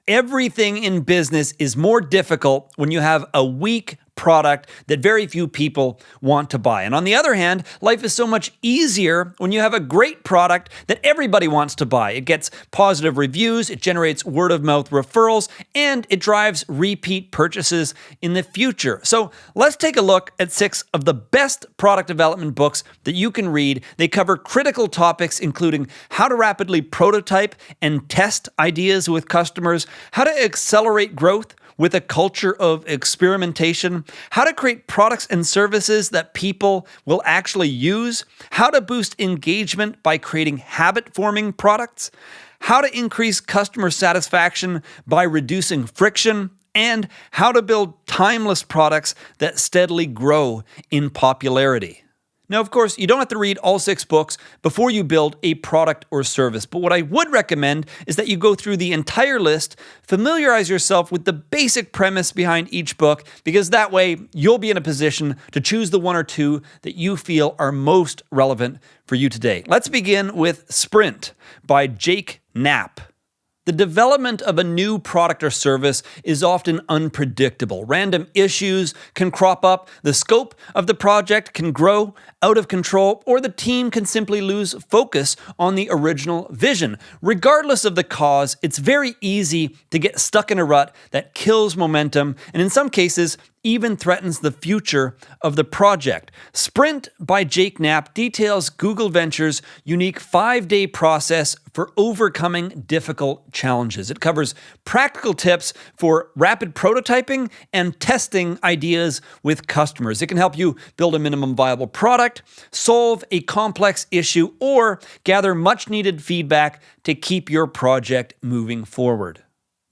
Everything in business is more difficult when you have a weak product that very few people want to buy. And on the other hand, life is so much easier when you have a great product that everybody wants to buy. It gets positive reviews, it generates word of mouth referrals, and it drives repeat purchases in the future. So let's take a look at 6 of the best product development books that you can read. They cover critical topics including how to rapidly prototype and test ideas with customers, how to accelerate growth with a culture of experimentation, how to create products and services that people will actually use, how to boost engagement by creating habit-forming products, how to increase customer satisfaction by reducing friction, and how to build timeless products that steadily grow in popularity. Now, of course, you don't have to read all 6 books before you build a product or service, but what I would recommend is that you go through the entire list, familiarize yourself with the basic premise behind each book, because that way you'll be in a position to choose the 1 or 2 that you feel are most relevant for you today. Let's begin with Sprint by Jake Knapp. The development of a new product or service is often unpredictable. Random issues can crop up, the scope of the project can grow out of control, or the team can simply lose focus on the original vision. Regardless of the cause, it's very easy to get stuck in a rut that kills momentum, and in some cases, even threatens the future of the project. Sprint by Jake Knapp details Google Ventures' unique 5-day process for overcoming difficult challenges. It covers practical tips for rapid prototyping and testing ideas with customers. It can help you build a minimum viable product, solve a complex issue, or gather much needed feedback to keep your project moving forward.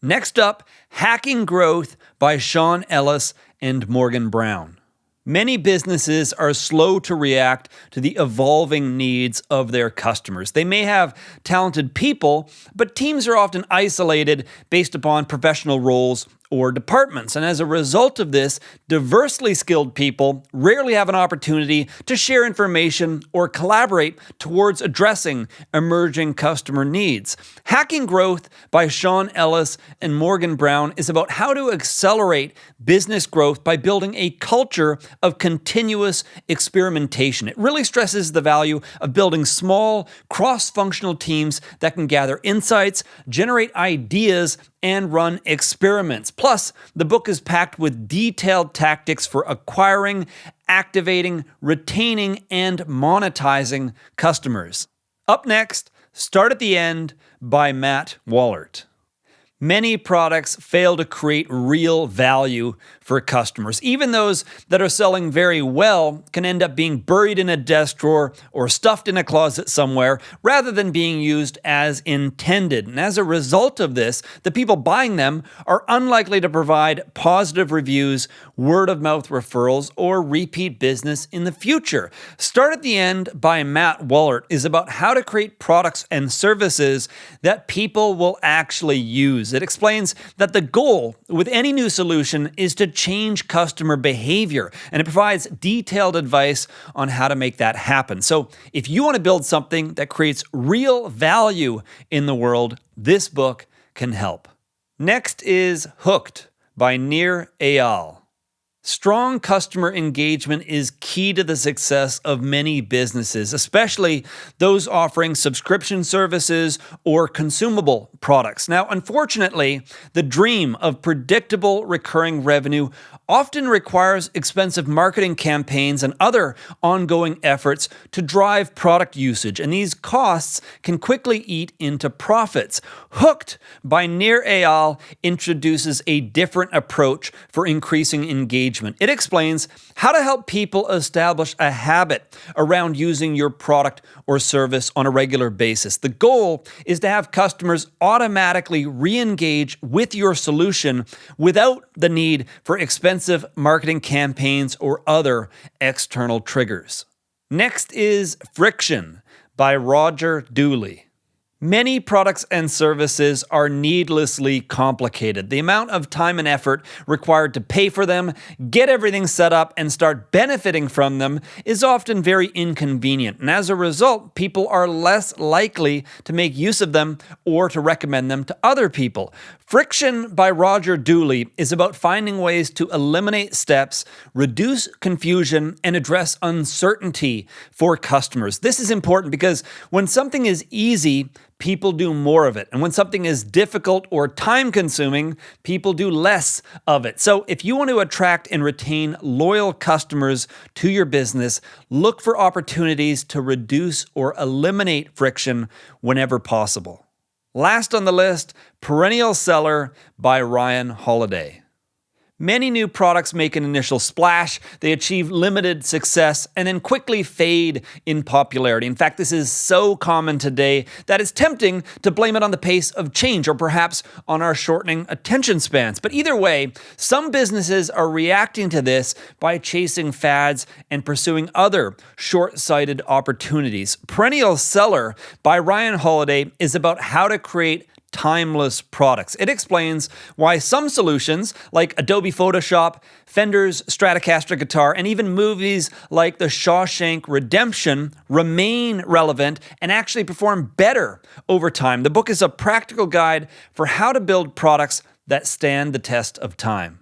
Next up, Hacking Growth by Sean Ellis and Morgan Brown. Many businesses are slow to react to the evolving needs of their customers. They may have talented people, but teams are often isolated based upon professional roles or departments. And as a result of this, diversely skilled people rarely have an opportunity to share information or collaborate towards addressing emerging customer needs. Hacking Growth by Sean Ellis and Morgan Brown is about how to accelerate business growth by building a culture of continuous experimentation. It really stresses the value of building small, cross-functional teams that can gather insights, generate ideas, and run experiments. Plus, the book is packed with detailed tactics for acquiring, activating, retaining, and monetizing customers. Up next, Start at the End by Matt Wallert. Many products fail to create real value for customers. Even those that are selling very well can end up being buried in a desk drawer or stuffed in a closet somewhere rather than being used as intended. And as a result of this, the people buying them are unlikely to provide positive reviews, word of mouth referrals, or repeat business in the future. Start at the End by Matt Wallert is about how to create products and services that people will actually use. It explains that the goal with any new solution is to change customer behavior, and it provides detailed advice on how to make that happen. So if you want to build something that creates real value in the world, this book can help. Next is Hooked by Nir Eyal. Strong customer engagement is key to the success of many businesses, especially those offering subscription services or consumable products. Now, unfortunately, the dream of predictable recurring revenue often requires expensive marketing campaigns and other ongoing efforts to drive product usage, and these costs can quickly eat into profits. Hooked by Nir Eyal introduces a different approach for increasing engagement. It explains how to help people establish a habit around using your product or service on a regular basis. The goal is to have customers automatically re-engage with your solution without the need for expensive marketing campaigns or other external triggers. Next is Friction by Roger Dooley. Many products and services are needlessly complicated. The amount of time and effort required to pay for them, get everything set up, and start benefiting from them is often very inconvenient. And as a result, people are less likely to make use of them or to recommend them to other people. Friction by Roger Dooley is about finding ways to eliminate steps, reduce confusion, and address uncertainty for customers. This is important because when something is easy, people do more of it. And when something is difficult or time-consuming, people do less of it. So if you want to attract and retain loyal customers to your business, look for opportunities to reduce or eliminate friction whenever possible. Last on the list, Perennial Seller by Ryan Holiday. Many new products make an initial splash, they achieve limited success, and then quickly fade in popularity. In fact, this is so common today that it's tempting to blame it on the pace of change or perhaps on our shortening attention spans. But either way, some businesses are reacting to this by chasing fads and pursuing other short-sighted opportunities. Perennial Seller by Ryan Holiday is about how to create timeless products. It explains why some solutions like Adobe Photoshop, Fender's Stratocaster guitar, and even movies like The Shawshank Redemption remain relevant and actually perform better over time. The book is a practical guide for how to build products that stand the test of time.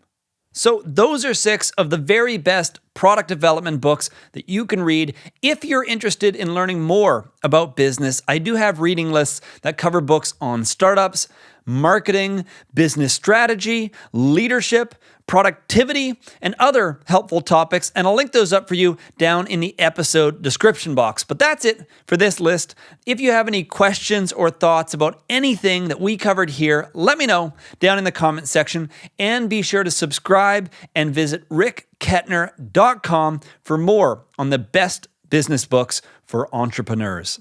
So those are 6 of the very best product development books that you can read. If you're interested in learning more about business, I do have reading lists that cover books on startups, marketing, business strategy, leadership, productivity, and other helpful topics, and I'll link those up for you down in the episode description box. But that's it for this list. If you have any questions or thoughts about anything that we covered here, let me know down in the comment section, and be sure to subscribe and visit rickkettner.com for more on the best business books for entrepreneurs.